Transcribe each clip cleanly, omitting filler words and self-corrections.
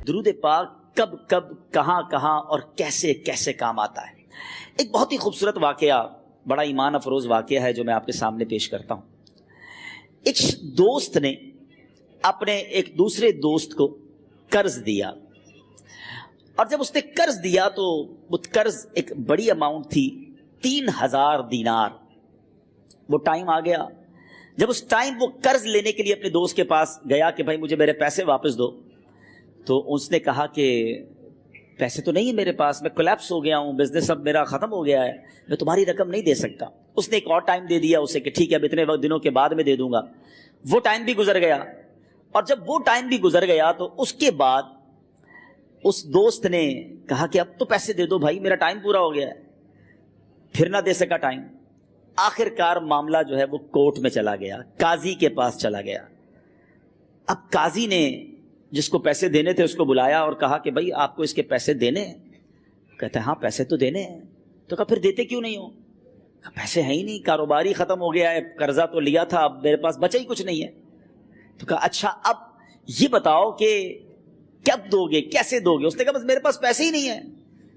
درود پاک کب کب کہاں کہاں اور کیسے کیسے کام آتا ہے. ایک بہت ہی خوبصورت واقعہ، بڑا ایمان افروز واقعہ ہے جو میں آپ کے سامنے پیش کرتا ہوں. ایک دوست نے اپنے ایک دوسرے دوست کو قرض دیا، اور جب اس نے قرض دیا تو وہ قرض ایک بڑی اماؤنٹ تھی، 3000 دینار. وہ ٹائم آ گیا جب اس ٹائم وہ قرض لینے کے لیے اپنے دوست کے پاس گیا کہ بھائی مجھے میرے پیسے واپس دو. تو اس نے کہا کہ پیسے تو نہیں ہے میرے پاس، میں کولیپس ہو گیا ہوں، بزنس اب میرا ختم ہو گیا ہے، میں تمہاری رقم نہیں دے سکتا. اس نے ایک اور ٹائم دے دیا اسے کہ ٹھیک ہے اب اتنے دنوں کے بعد میں دے دوں گا. وہ ٹائم بھی گزر گیا، اور جب وہ ٹائم بھی گزر گیا تو اس کے بعد اس دوست نے کہا کہ اب تو پیسے دے دو بھائی، میرا ٹائم پورا ہو گیا ہے. پھر نہ دے سکا ٹائم. آخر کار معاملہ جو ہے وہ کورٹ میں چلا گیا، قاضی کے پاس چلا گیا. اب قاضی نے جس کو پیسے دینے تھے اس کو بلایا اور کہا کہ بھائی آپ کو اس کے پیسے دینے ہیں؟ کہتے ہیں ہاں پیسے تو دینے ہیں. تو کہا پھر دیتے کیوں نہیں ہو؟ کہا پیسے ہیں ہی نہیں، کاروبار ہی ختم ہو گیا ہے، قرضہ تو لیا تھا، اب میرے پاس بچا ہی کچھ نہیں ہے. تو کہا اچھا اب یہ بتاؤ کہ کب دو گے، کیسے دو گے؟ اس نے کہا بس میرے پاس پیسے ہی نہیں ہیں.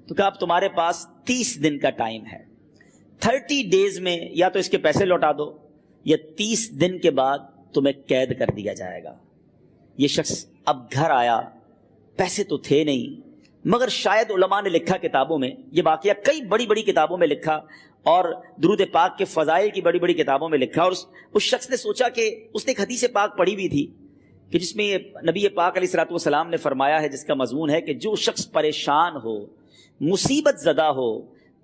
تو کہا اب تمہارے پاس 30 دن کا ٹائم ہے، 30 ڈیز میں یا تو اس کے پیسے لوٹا دو یا 30 دن کے بعد تمہیں قید کر دیا جائے گا. یہ شخص اب گھر آیا، پیسے تو تھے نہیں، مگر شاید علماء نے لکھا کتابوں میں، یہ واقعہ کئی بڑی بڑی کتابوں میں لکھا اور درود پاک کے فضائل کی بڑی بڑی کتابوں میں لکھا. اور اس شخص نے سوچا کہ اس نے ایک حدیث پاک پڑھی بھی تھی کہ جس میں نبی پاک علیہ الصلوۃ والسلام نے فرمایا ہے، جس کا مضمون ہے کہ جو شخص پریشان ہو، مصیبت زدہ ہو،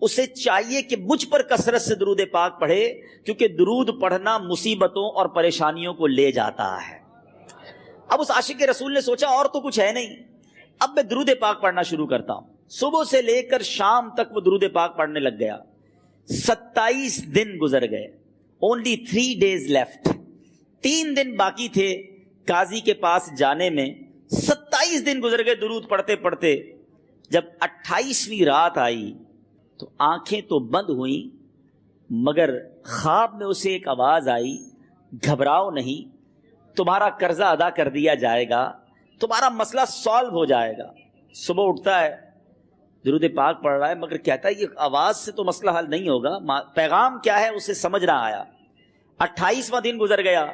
اسے چاہیے کہ مجھ پر کثرت سے درود پاک پڑھے، کیونکہ درود پڑھنا مصیبتوں اور پریشانیوں کو لے جاتا ہے. اب اس عاشق رسول نے سوچا اور تو کچھ ہے نہیں، اب میں درود پاک پڑھنا شروع کرتا ہوں. صبح سے لے کر شام تک وہ درود پاک پڑھنے لگ گیا. 27 دن گزر گئے. only 3 days left. 3 دن باقی تھے قاضی کے پاس جانے میں. 27 دن گزر گئے درود پڑھتے پڑھتے. جب 28ویں رات آئی تو آنکھیں تو بند ہوئیں، مگر خواب میں اسے ایک آواز آئی، گھبراؤ نہیں، تمہارا قرضہ ادا کر دیا جائے گا، تمہارا مسئلہ سالو ہو جائے گا. صبح اٹھتا ہے، درود پاک پڑھ رہا ہے، مگر کہتا ہے یہ آواز سے تو مسئلہ حل نہیں ہوگا، پیغام کیا ہے اسے سمجھ نہ آیا. 28واں دن گزر گیا،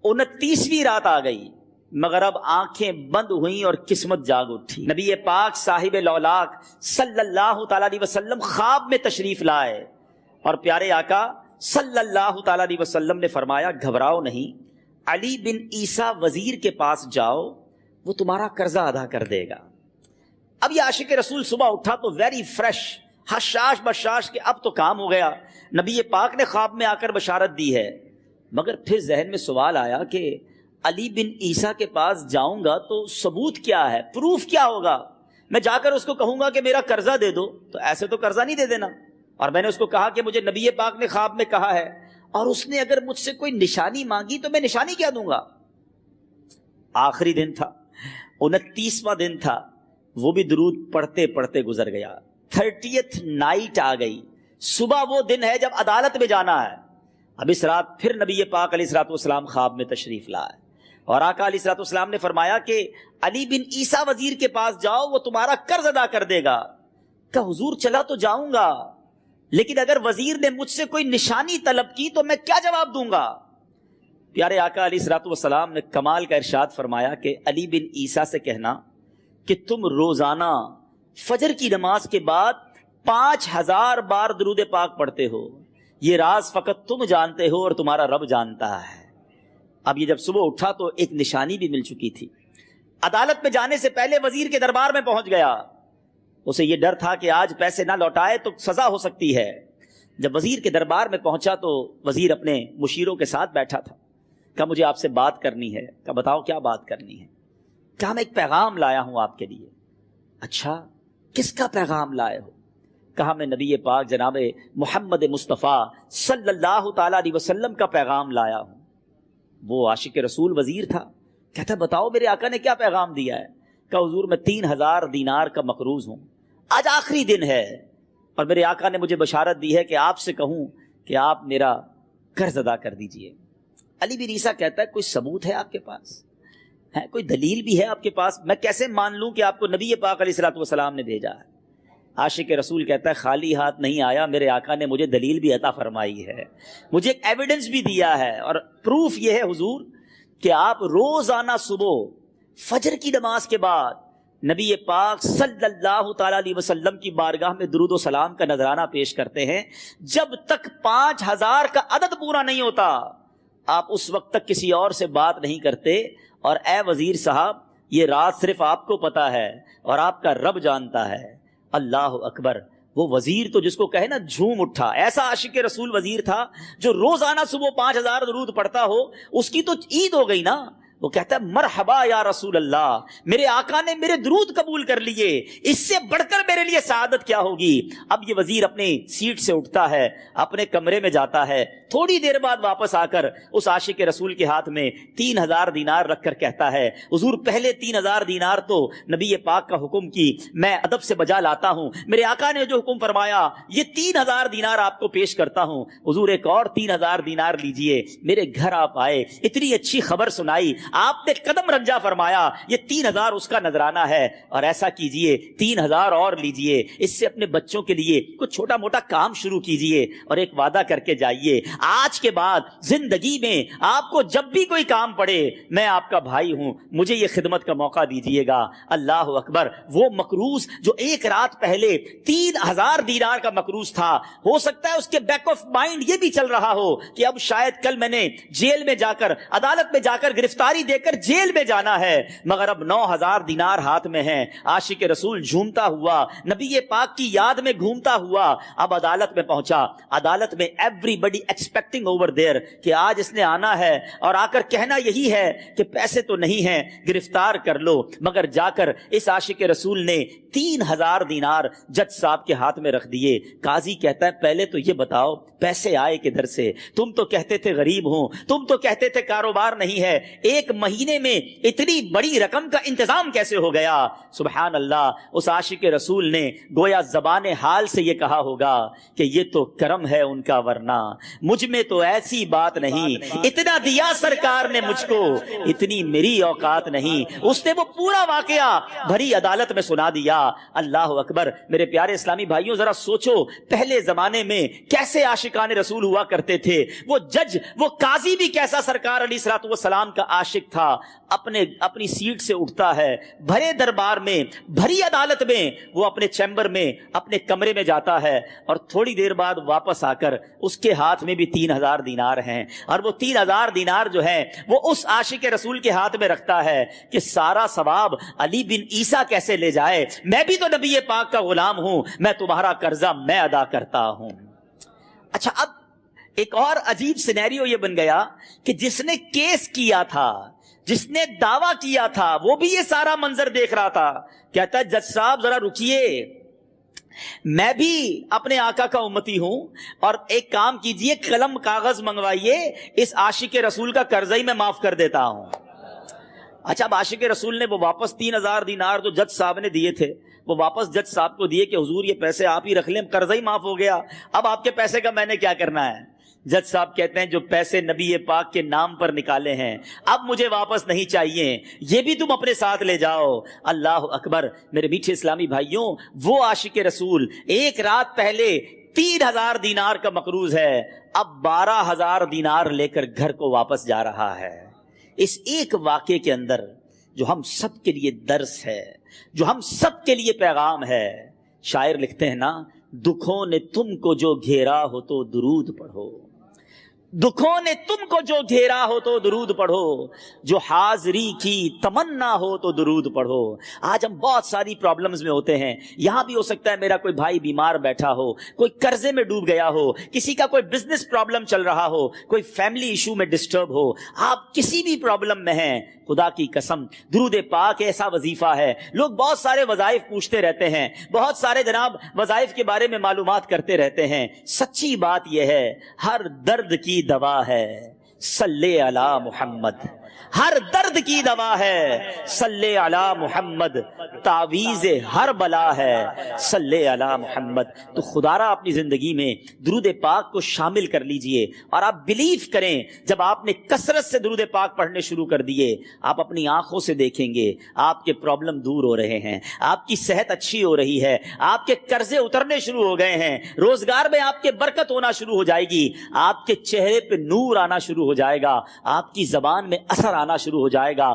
29ویں رات آ گئی، مگر اب آنکھیں بند ہوئیں اور قسمت جاگ اٹھی. نبی پاک صاحب لولاک صلی اللہ تعالیٰ علیہ وسلم خواب میں تشریف لائے اور پیارے آقا صلی اللہ تعالیٰ علیہ وسلم نے فرمایا گھبراؤ نہیں، علی بن عیسیٰ وزیر کے پاس جاؤ، وہ تمہارا قرضہ ادا کر دے گا. اب یہ عاشق رسول صبح اٹھا تو ویری فریش، حشاش بشاش کہ اب تو کام ہو گیا، نبی پاک نے خواب میں آ کر بشارت دی ہے. مگر پھر ذہن میں سوال آیا کہ علی بن عیسیٰ کے پاس جاؤں گا تو ثبوت کیا ہے، پروف کیا ہوگا؟ میں جا کر اس کو کہوں گا کہ میرا قرضہ دے دو تو ایسے تو قرضہ نہیں دے دینا. اور میں نے اس کو کہا کہ مجھے نبی پاک نے خواب میں کہا ہے، اور اس نے اگر مجھ سے کوئی نشانی مانگی تو میں نشانی کیا دوں گا؟ آخری دن تھا، 29واں دن تھا، وہ بھی درود پڑھتے پڑھتے گزر گیا. 30th نائٹ آ گئی، صبح وہ دن ہے جب عدالت میں جانا ہے. اب اس رات پھر نبی پاک علیہ الصلوۃ والسلام خواب میں تشریف لائے اور آقا علیہ الصلوۃ والسلام نے فرمایا کہ علی بن عیسیٰ وزیر کے پاس جاؤ، وہ تمہارا قرض ادا کر دے گا. کہ حضور چلا تو جاؤں گا، لیکن اگر وزیر نے مجھ سے کوئی نشانی طلب کی تو میں کیا جواب دوں گا؟ پیارے آقا علیہ الصلوۃ والسلام نے کمال کا ارشاد فرمایا کہ علی بن عیسیٰ سے کہنا کہ تم روزانہ فجر کی نماز کے بعد 5000 بار درود پاک پڑھتے ہو، یہ راز فقط تم جانتے ہو اور تمہارا رب جانتا ہے. اب یہ جب صبح اٹھا تو ایک نشانی بھی مل چکی تھی. عدالت میں جانے سے پہلے وزیر کے دربار میں پہنچ گیا. اسے یہ ڈر تھا کہ آج پیسے نہ لوٹائے تو سزا ہو سکتی ہے. جب وزیر کے دربار میں پہنچا تو وزیر اپنے مشیروں کے ساتھ بیٹھا تھا. کہا مجھے آپ سے بات کرنی ہے. کہا بتاؤ کیا بات کرنی ہے؟ کہا میں ایک پیغام لایا ہوں آپ کے لیے. اچھا کس کا پیغام لائے ہو؟ کہا میں نبی پاک جناب محمد مصطفیٰ صلی اللہ تعالیٰ علیہ وسلم کا پیغام لایا ہوں. وہ عاشق رسول وزیر تھا. کہتا بتاؤ میرے آقا نے کیا پیغام دیا ہے؟ کہا حضور میں 3000 دینار کا مقروض ہوں، آج آخری دن ہے اور میرے آقا نے مجھے بشارت دی ہے کہ آپ سے کہوں کہ آپ میرا قرض ادا کر دیجئے. علی بن عیسیٰ کہتا ہے کوئی ثبوت ہے آپ کے پاس؟ کوئی دلیل بھی ہے آپ کے پاس؟ میں کیسے مان لوں کہ آپ کو نبی پاک علیہ الصلوۃ والسلام نے بھیجا ہے؟ عاشق رسول کہتا ہے خالی ہاتھ نہیں آیا، میرے آقا نے مجھے دلیل بھی عطا فرمائی ہے، مجھے ایک ایویڈنس بھی دیا ہے، اور پروف یہ ہے حضور کہ آپ روزانہ صبح فجر کی نماز کے بعد نبی پاک صلی اللہ تعالی علیہ وسلم کی بارگاہ میں درود و سلام کا نذرانہ پیش کرتے ہیں. جب تک 5000 کا عدد پورا نہیں ہوتا آپ اس وقت تک کسی اور سے بات نہیں کرتے. اور اے وزیر صاحب، یہ رات صرف آپ کو پتا ہے اور آپ کا رب جانتا ہے. اللہ اکبر. وہ وزیر تو جس کو کہے نا جھوم اٹھا، ایسا عاشق رسول وزیر تھا جو روزانہ صبح 5000 درود پڑھتا ہو. اس کی تو عید ہو گئی نا. وہ کہتا ہے مرحبا یا رسول اللہ، میرے آقا نے میرے درود قبول کر لیے، اس سے بڑھ کر میرے لیے سعادت کیا ہوگی. اب یہ وزیر اپنے سیٹ سے اٹھتا ہے، اپنے کمرے میں جاتا ہے، تھوڑی دیر بعد واپس آ کر اس عاشق رسول کے ہاتھ میں 3000 دینار رکھ کر کہتا ہے حضور پہلے 3000 دینار تو نبی پاک کا حکم کی میں ادب سے بجا لاتا ہوں، میرے آقا نے جو حکم فرمایا یہ 3000 دینار آپ کو پیش کرتا ہوں. حضور ایک اور 3000 دینار لیجئے. میرے گھر آپ آئے، اتنی اچھی خبر سنائی، آپ نے قدم رنجا فرمایا، یہ 3000 اس کا نذرانہ ہے. اور ایسا کیجئے 3000 اور لیجئے، اس سے اپنے بچوں کے لیے کچھ چھوٹا موٹا کام شروع کیجئے اور ایک وعدہ کر کے جائیے، آج کے بعد زندگی میں آپ کو جب بھی کوئی کام پڑے میں آپ کا بھائی ہوں، مجھے یہ خدمت کا موقع دیجئے گا. اللہ اکبر. وہ مقروض جو ایک رات پہلے 3000 دینار کا مقروض تھا، ہو سکتا ہے اس کے بیک آف مائنڈ یہ بھی چل رہا ہو کہ اب شاید کل میں نے جیل میں جا کر، عدالت میں جا کر گرفتاری دے کر جیل میں جانا ہے، مگر اب 9000 دینار ہاتھ میں ہیں. عاشق رسول جھومتا ہوا نبی پاک کی یاد میں گھومتا ہوا اب عدالت میں پہنچا. عدالت میں everybody expecting over there کہ آج اس نے آنا ہے اور آ کر کہنا یہی ہے کہ پیسے تو نہیں ہیں، گرفتار کر لو. مگر جا کر اس عاشق رسول نے 3000 دینار جج صاحب کے ہاتھ میں رکھ دیے. قاضی کہتا ہے پہلے تو یہ بتاؤ پیسے آئے کدھر سے؟ تم تو کہتے تھے غریب ہوں، تم تو کہتے تھے کاروبار نہیں ہے، ایک مہینے میں اتنی بڑی رقم کا انتظام کیسے ہو گیا؟ سبحان اللہ. اس عاشق رسول نے گویا زبان حال سے یہ کہا ہوگا کہ یہ تو کرم ہے ان کا، ورنہ مجھ میں تو ایسی بات نہیں، اتنا دیا سرکار نے مجھ کو، اتنی میری اوقات نہیں. اس نے وہ پورا واقعہ بھری عدالت میں سنا دیا. اللہ اکبر. میرے پیارے اسلامی بھائیوں ذرا سوچو پہلے زمانے میں کیسے عاشقان رسول ہوا کرتے تھے. وہ جج، وہ قاضی بھی کیسا سرکار علیہ الصلوۃ والسلام کا عاشق تھا. اپنی سیٹ سے اٹھتا ہے، بھرے دربار میں، بھری عدالت میں، وہ اپنے چیمبر میں، اپنے کمرے میں جاتا ہے اور تھوڑی دیر بعد واپس آ کر اس کے ہاتھ میں بھی 3000 دینار ہیں. اور وہ 3000 دینار جو ہیں وہ اس عاشق رسول کے ہاتھ میں رکھتا ہے کہ سارا ثواب علی بن عیسیٰ کیسے لے جائے، میں بھی تو نبی پاک کا غلام ہوں، میں تمہارا قرضہ میں ادا کرتا ہوں. اچھا، اب ایک اور عجیب سینیریو یہ بن گیا کہ جس نے کیس کیا تھا، جس نے دعویٰ کیا تھا، وہ بھی یہ سارا منظر دیکھ رہا تھا. کہتا ہے جج صاحب ذرا رکیے، میں بھی اپنے آقا کا امتی ہوں، اور ایک کام کیجئے، قلم کاغذ منگوائیے، اس عاشق رسول کا قرضہ ہی میں معاف کر دیتا ہوں. اچھا، اب عاشق رسول نے وہ واپس 3000 دینار جو جج صاحب نے دیے تھے وہ واپس جج صاحب کو دیے کہ حضور یہ پیسے آپ ہی رکھ لیں، قرضہ ہی معاف ہو گیا، اب آپ کے پیسے کا میں نے کیا کرنا ہے؟ جج صاحب کہتے ہیں جو پیسے نبی پاک کے نام پر نکالے ہیں اب مجھے واپس نہیں چاہیے، یہ بھی تم اپنے ساتھ لے جاؤ. اللہ اکبر. میرے میٹھے اسلامی بھائیوں، وہ عاشق رسول ایک رات پہلے 3000 دینار کا مقروض ہے، اب 12000 دینار لے کر گھر کو واپس جا رہا ہے. اس ایک واقعے کے اندر جو ہم سب کے لیے درس ہے، جو ہم سب کے لیے پیغام ہے. شاعر لکھتے ہیں نا، دکھوں نے تم کو جو گھیرا ہو تو درود پڑھو، دکھوں نے تم کو جو گھیرا ہو تو درود پڑھو، جو حاضری کی تمنا ہو تو درود پڑھو. آج ہم بہت ساری پرابلمز میں ہوتے ہیں. یہاں بھی ہو سکتا ہے میرا کوئی بھائی بیمار بیٹھا ہو، کوئی قرضے میں ڈوب گیا ہو، کسی کا کوئی بزنس پرابلم چل رہا ہو، کوئی فیملی ایشو میں ڈسٹرب ہو. آپ کسی بھی پرابلم میں ہیں، خدا کی قسم درود پاک ایسا وظیفہ ہے. لوگ بہت سارے وظائف پوچھتے رہتے ہیں، بہت سارے جناب وظائف کے بارے میں معلومات کرتے رہتے ہیں. سچی بات یہ ہے ہر درد کی دوا ہے صلی علی محمد. ہر درد کی دوا ہے صلی علی محمد، تعویذ ہر بلا ہے صلی علی محمد۔ تو خدا را اپنی زندگی میں درود پاک کو شامل کر لیجئے، اور آپ بلیو کریں جب آپ نے کثرت سے درود پاک پڑھنے شروع کر دیے، آپ اپنی آنکھوں سے دیکھیں گے آپ کے پرابلم دور ہو رہے ہیں، آپ کی صحت اچھی ہو رہی ہے، آپ کے قرضے اترنے شروع ہو گئے ہیں، روزگار میں آپ کے برکت ہونا شروع ہو جائے گی، آپ کے چہرے پہ نور آنا شروع ہو جائے گا، آپ کی زبان میں اثر آنا شروع ہو جائے گا۔